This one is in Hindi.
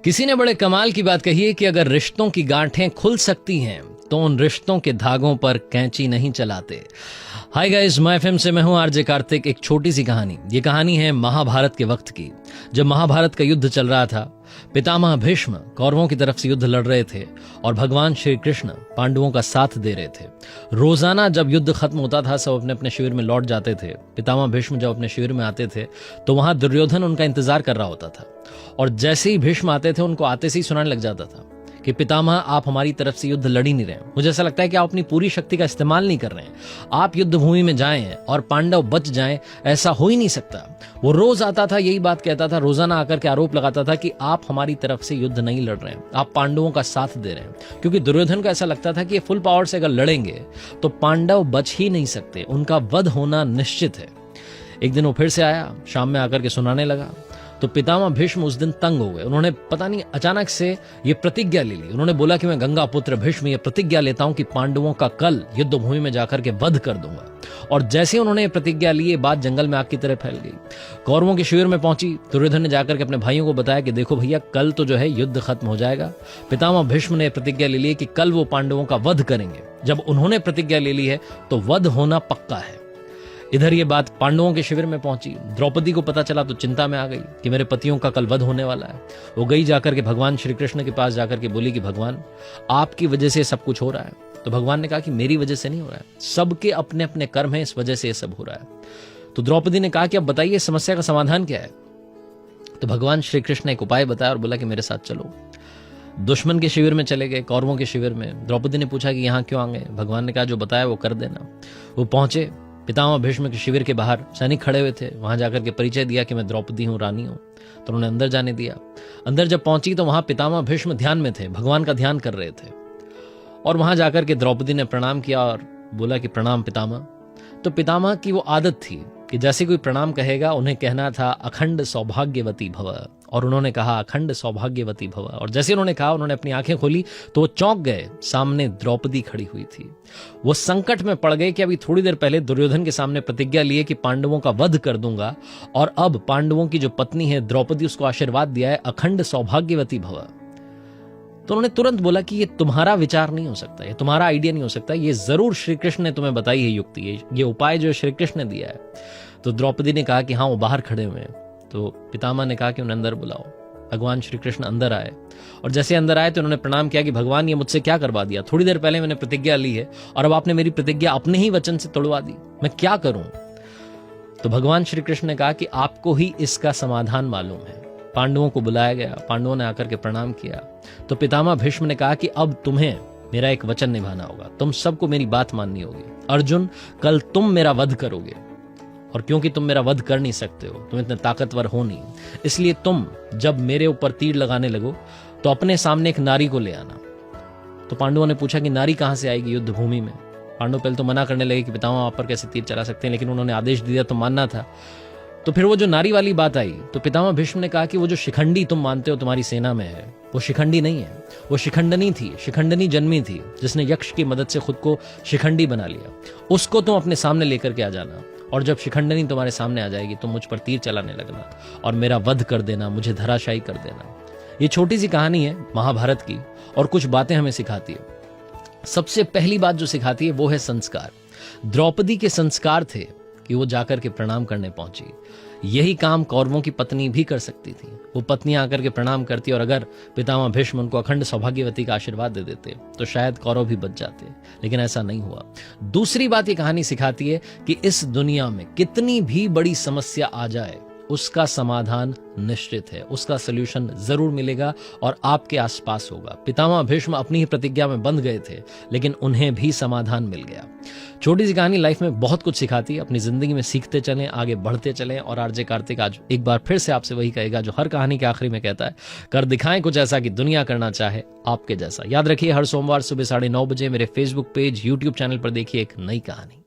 किसी ने बड़े कमाल की बात कही है कि अगर रिश्तों की गांठें खुल सकती हैं तो उन रिश्तों के धागों पर कैंची नहीं चलाते। हाय गाइस, मैं एफएम से मैं हूं आरजे कार्तिक। एक छोटी सी कहानी। ये कहानी है महाभारत के वक्त की, जब महाभारत का युद्ध चल रहा था। पितामह भीष्म कौरवों की तरफ से युद्ध लड़ रहे थे और भगवान श्री कृष्ण पांडवों का साथ दे रहे थे। रोजाना जब युद्ध खत्म होता था, सब अपने अपने शिविर में लौट जाते थे। पितामह भीष्म जब अपने शिविर में आते थे तो वहां दुर्योधन उनका इंतजार कर रहा होता था, और जैसे ही भीष्म आते थे उनको आते से ही सुनाने लग जाता था कि पितामह, आप हमारी तरफ से युद्ध लड़ ही नहीं रहे हैं। मुझे ऐसा लगता है कि आप अपनी पूरी शक्ति का इस्तेमाल नहीं कर रहे हैं। आप युद्ध भूमि में जाएं और पांडव बच जाएं, ऐसा हो ही नहीं सकता। वो रोज आता था, यही बात कहता था, रोजाना आकर के आरोप लगाता था कि आप हमारी तरफ से युद्ध नहीं लड़ रहे हैं, आप पांडवों का साथ दे रहे हैं। क्योंकि दुर्योधन को ऐसा लगता था कि ये फुल पावर से अगर लड़ेंगे तो पांडव बच ही नहीं सकते, उनका वध होना निश्चित है। एक दिन वो फिर से आया, शाम में आकर के सुनाने लगा तो पितामह भीष्म उस दिन तंग हो गए। उन्होंने पता नहीं अचानक से ये प्रतिज्ञा ले ली। उन्होंने बोला कि मैं गंगा पुत्र भीष्म ये प्रतिज्ञा लेता हूं कि पांडवों का कल युद्ध भूमि में जाकर के वध कर दूंगा। और जैसे उन्होंने ये प्रतिज्ञा ली, ये बात जंगल में आग की तरह फैल गई। कौरवों के शिविर में पहुंची। दुर्योधन ने जाकर के अपने भाइयों को बताया कि देखो भैया, कल तो जो है युद्ध खत्म हो जाएगा। पितामह भीष्म ने प्रतिज्ञा ले ली कि कल वो पांडवों का वध करेंगे। जब उन्होंने प्रतिज्ञा ले ली है तो वध होना पक्का है। इधर ये बात पांडवों के शिविर में पहुंची। द्रौपदी को पता चला तो चिंता में आ गई कि मेरे पतियों का कल वध होने वाला है। वो गई जाकर के भगवान श्री कृष्ण के पास जाकर के बोली कि भगवान, आपकी वजह से सब कुछ हो रहा है। तो भगवान ने कहा कि मेरी वजह से नहीं हो रहा है, सबके अपने अपने कर्म है, इस वजह से ये सब हो रहा है। तो द्रौपदी ने कहा कि अब बताइए समस्या का समाधान क्या है। तो भगवान श्री कृष्ण ने एक उपाय बताया और बोला कि मेरे साथ चलो। दुश्मन के शिविर में चले गए, कौरवों के शिविर में। द्रौपदी ने पूछा कि यहाँ क्यों आ गए। भगवान ने कहा जो बताया वो कर देना। वो पहुंचे पितामह भीष्म के शिविर के बाहर, सैनिक खड़े हुए थे। वहां जाकर के परिचय दिया कि मैं द्रौपदी हूं, रानी हूं। तो उन्होंने अंदर जाने दिया। अंदर जब पहुंची तो वहां पितामह भीष्म ध्यान में थे, भगवान का ध्यान कर रहे थे। और वहां जाकर के द्रौपदी ने प्रणाम किया और बोला कि प्रणाम पितामह। तो पितामह की वो आदत थी कि जैसे कोई प्रणाम कहेगा उन्हें कहना था अखंड सौभाग्यवती भव। और उन्होंने कहा अखंड सौभाग्यवती भव। और जैसे उन्होंने कहा, उन्होंने अपनी आंखें खोली तो वो चौंक गए। सामने द्रौपदी खड़ी हुई थी। वो संकट में पड़ गए कि अभी थोड़ी देर पहले दुर्योधन के सामने प्रतिज्ञा लिए कि पांडवों का वध कर दूंगा, और अब पांडवों की जो पत्नी है द्रौपदी, उसको आशीर्वाद दिया है अखंड सौभाग्यवती भव। तो उन्होंने तुरंत बोला कि ये तुम्हारा विचार नहीं हो सकता, ये तुम्हारा आइडिया नहीं हो सकता, ये जरूर श्री कृष्ण ने तुम्हें बताई है युक्ति, ये उपाय जो श्री कृष्ण ने दिया है। तो द्रौपदी ने कहा कि हाँ, वो बाहर खड़े हुए हैं। तो पितामह ने कहा कि उन्हें अंदर बुलाओ। भगवान श्री कृष्ण अंदर आए, और जैसे अंदर आए तो उन्होंने प्रणाम किया कि भगवान, ये मुझसे क्या करवा दिया। थोड़ी देर पहले मैंने प्रतिज्ञा ली है और अब आपने मेरी प्रतिज्ञा अपने ही वचन से तोड़वा दी, मैं क्या करूं। तो भगवान श्री कृष्ण ने कहा कि आपको ही इसका समाधान मालूम है। पांडवों को बुलाया गया, पांडवों ने आकर के प्रणाम किया। तो पितामह भीष्म ने कहा कि अब तुम्हें मेरा एक वचन निभाना होगा, तुम सबको मेरी बात माननी होगी। अर्जुन, कल तुम मेरा वध करोगे, और क्योंकि तुम मेरा वध कर नहीं सकते हो, तुम इतने ताकतवर हो नहीं, इसलिए तुम जब मेरे ऊपर तीर लगाने लगो तो अपने सामने एक नारी को ले आना। तो पांडवों ने पूछा कि नारी कहां से आएगी युद्ध भूमि में। पांडव पहले तो मना करने लगे कि पितामह आप पर कैसे तीर चला सकते हैं, लेकिन उन्होंने आदेश दिया तो मानना था। तो फिर वो जो नारी वाली बात आई तो पितामह भीष्म ने कहा कि वो जो शिखंडी तुम मानते हो तुम्हारी सेना में है, वो शिखंडी नहीं है, वो शिखंडनी थी। शिखंडनी जन्मी थी जिसने यक्ष की मदद से खुद को शिखंडी बना लिया। उसको तुम अपने सामने लेकर के आ जाना, और जब शिखंडनी तुम्हारे सामने आ जाएगी तो मुझ पर तीर चलाने लगना और मेरा वध कर देना, मुझे धराशायी कर देना। ये छोटी सी कहानी है महाभारत की, और कुछ बातें हमें सिखाती है। सबसे पहली बात जो सिखाती है वो है संस्कार। द्रौपदी के संस्कार थे कि वो जाकर के प्रणाम करने पहुंची। यही काम कौरवों की पत्नी भी कर सकती थी। वो पत्नी आकर के प्रणाम करती, और अगर पितामह भीष्म उनको अखंड सौभाग्यवती का आशीर्वाद दे देते तो शायद कौरव भी बच जाते, लेकिन ऐसा नहीं हुआ। दूसरी बात ये कहानी सिखाती है कि इस दुनिया में कितनी भी बड़ी समस्या आ जाए, उसका समाधान निश्चित है, उसका सलूशन जरूर मिलेगा और आपके आसपास होगा। पितामह भीष्म अपनी ही प्रतिज्ञा में बंध गए थे, लेकिन उन्हें भी समाधान मिल गया। छोटी सी कहानी लाइफ में बहुत कुछ सिखाती है। अपनी जिंदगी में सीखते चलें, आगे बढ़ते चलें। और आरजे कार्तिक आज एक बार फिर से आपसे वही कहेगा जो हर कहानी के आखिरी में कहता है, कर दिखाएं कुछ ऐसा कि दुनिया करना चाहे आपके जैसा। याद रखिए, हर सोमवार सुबह 9:30 बजे मेरे फेसबुक पेज, यूट्यूब चैनल पर देखिए एक नई कहानी।